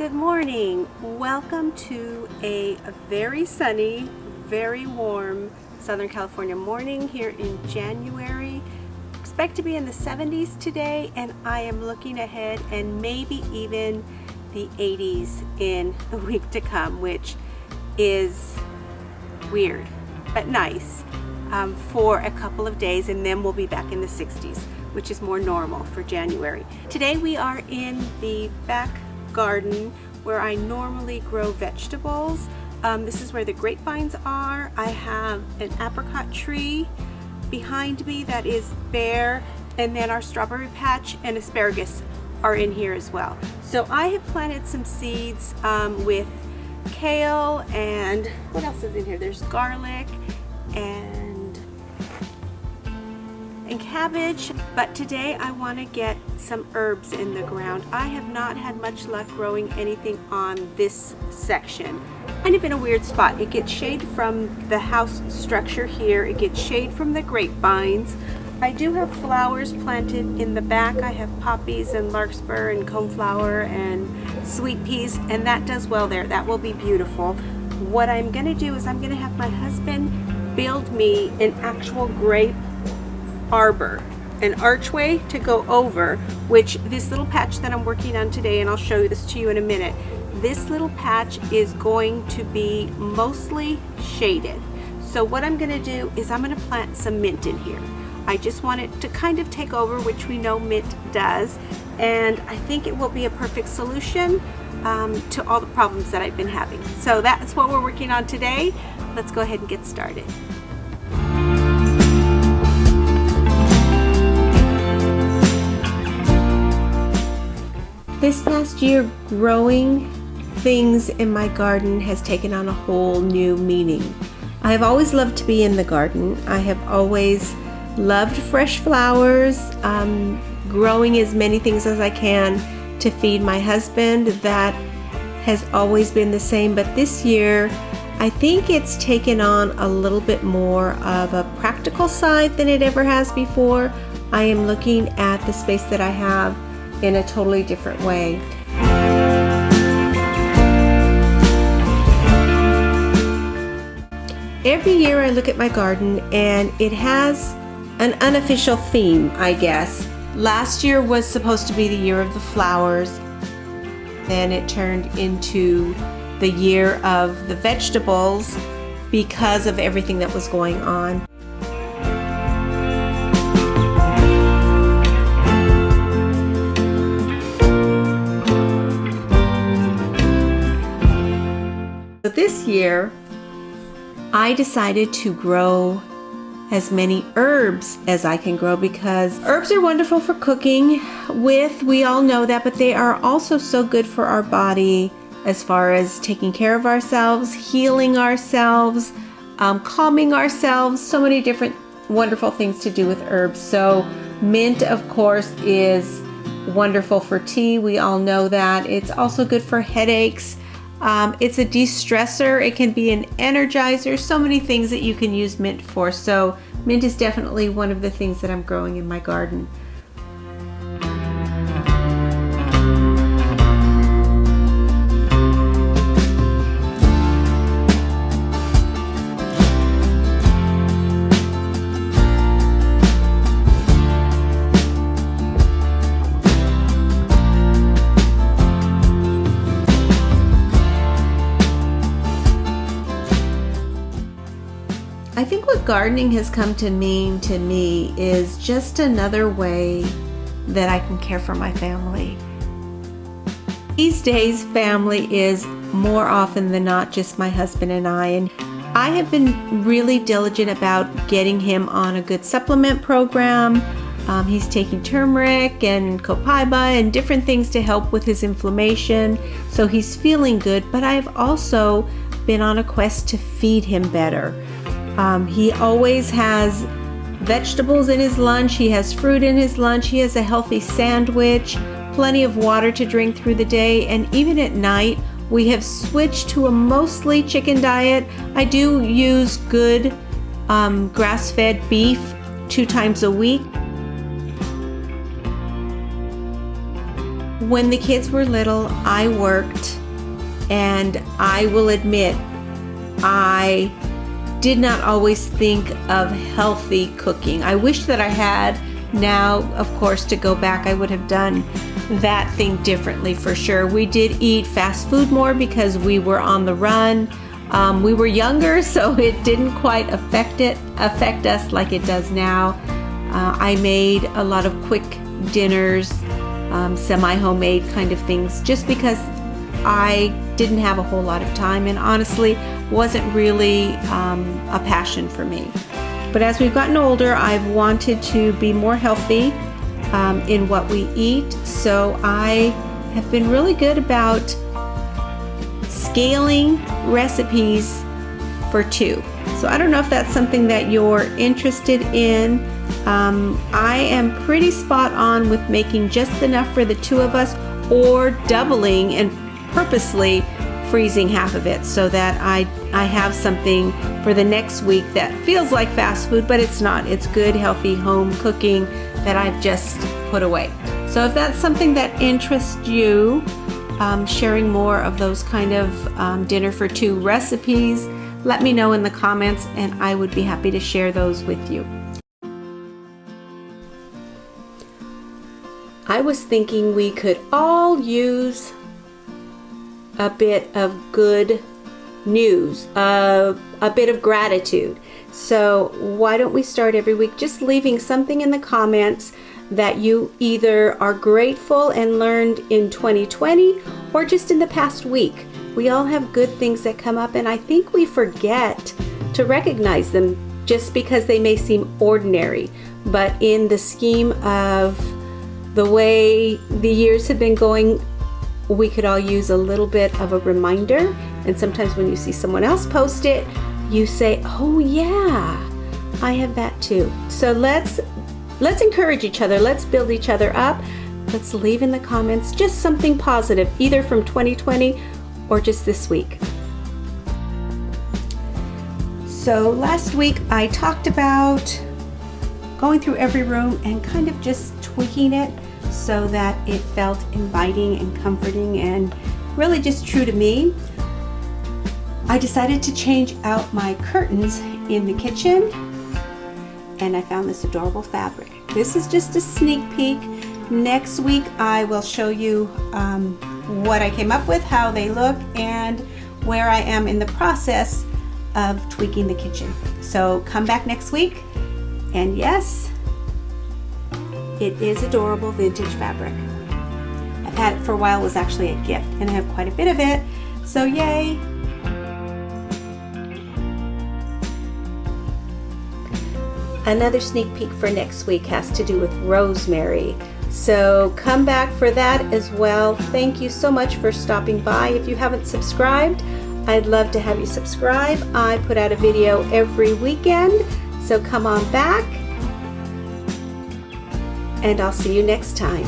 Good morning. Welcome to a very sunny, very warm Southern California morning here in January. Expect to be in the 70s today, and I am looking ahead and maybe even the 80s in the week to come, which is weird but nice for a couple of days, and then we'll be back in the 60s, which is more normal for January. Today we are in the back garden where I normally grow vegetables. This is where the grapevines are. I have an apricot tree behind me that is bare, and then our strawberry patch and asparagus are in here as well. So I have planted some seeds with kale, and what else is in here? There's garlic and cabbage, but today I want to get some herbs in the ground. I have not had much luck growing anything on this section. Kind of in a weird spot. It gets shade from the house structure here. It gets shade from the grapevines. I do have flowers planted in the back. I have poppies and larkspur and coneflower and sweet peas, and that does well there. That will be beautiful. What I'm going to do is I'm going to have my husband build me an actual grape arbor, an archway to go over, which this little patch that I'm working on today, and I'll show you this to you in a minute, this little patch is going to be mostly shaded. So what I'm going to do is I'm going to plant some mint in here. I just want it to kind of take over, which we know mint does, and I think it will be a perfect solution to all the problems that I've been having. So that's what we're working on today. Let's go ahead and get started. This past year, growing things in my garden has taken on a whole new meaning. I have always loved to be in the garden. I have always loved fresh flowers, growing as many things as I can to feed my husband. That has always been the same, but this year I think it's taken on a little bit more of a practical side than it ever has before. I am looking at the space that I have in a totally different way. Every year I look at my garden and it has an unofficial theme, I guess. Last year was supposed to be the year of the flowers, then it turned into the year of the vegetables because of everything that was going on. This year, I decided to grow as many herbs as I can grow, because herbs are wonderful for cooking with, we all know that, but they are also so good for our body as far as taking care of ourselves, healing ourselves, calming ourselves, so many different wonderful things to do with herbs. So mint, of course, is wonderful for tea. We all know that. It's also good for headaches. It's a de-stressor. It can be an energizer. So many things that you can use mint for. So mint is definitely one of the things that I'm growing in my garden. I think what gardening has come to mean to me is just another way that I can care for my family. These days, family is more often than not just my husband and I have been really diligent about getting him on a good supplement program. He's taking turmeric and copaiba and different things to help with his inflammation, so he's feeling good, but I've also been on a quest to feed him better. He always has vegetables in his lunch, he has fruit in his lunch, he has a healthy sandwich, plenty of water to drink through the day, and even at night we have switched to a mostly chicken diet. I do use good grass-fed beef 2 times a week. When the kids were little, I worked, and I will admit, I did not always think of healthy cooking. I wish that I had. Now, of course, to go back, I would have done that thing differently for sure. We did eat fast food more because we were on the run. We were younger, so it didn't quite affect us like it does now. I made a lot of quick dinners, semi-homemade kind of things, just because I didn't have a whole lot of time, and honestly wasn't really a passion for me. But as we've gotten older, I've wanted to be more healthy in what we eat, so I have been really good about scaling recipes for two. So I don't know if that's something that you're interested in. I am pretty spot on with making just enough for the two of us, or doubling and purposely freezing half of it so that I have something for the next week that feels like fast food, but it's not. It's good, healthy home cooking that I've just put away. So if that's something that interests you, sharing more of those kind of dinner for two recipes, let me know in the comments and I would be happy to share those with you. I was thinking we could all use a bit of good news, a bit of gratitude. So why don't we start every week just leaving something in the comments that you either are grateful and learned in 2020 or just in the past week. We all have good things that come up, and I think we forget to recognize them just because they may seem ordinary. But in the scheme of the way the years have been going, we could all use a little bit of a reminder. And sometimes when you see someone else post it, you say, oh yeah, I have that too. So let's encourage each other. Let's build each other up. Let's leave in the comments just something positive, either from 2020 or just this week. So last week I talked about going through every room and kind of just tweaking it so that it felt inviting and comforting and really just true to me. I decided to change out my curtains in the kitchen, and I found this adorable fabric. This is just a sneak peek. Next week I will show you what I came up with, how they look, and where I am in the process of tweaking the kitchen. So come back next week, and yes, it is adorable vintage fabric. I've had it for a while. It was actually a gift, and I have quite a bit of it, so yay. Another sneak peek for next week has to do with rosemary. So come back for that as well. Thank you so much for stopping by. If you haven't subscribed, I'd love to have you subscribe. I put out a video every weekend, so come on back. And I'll see you next time.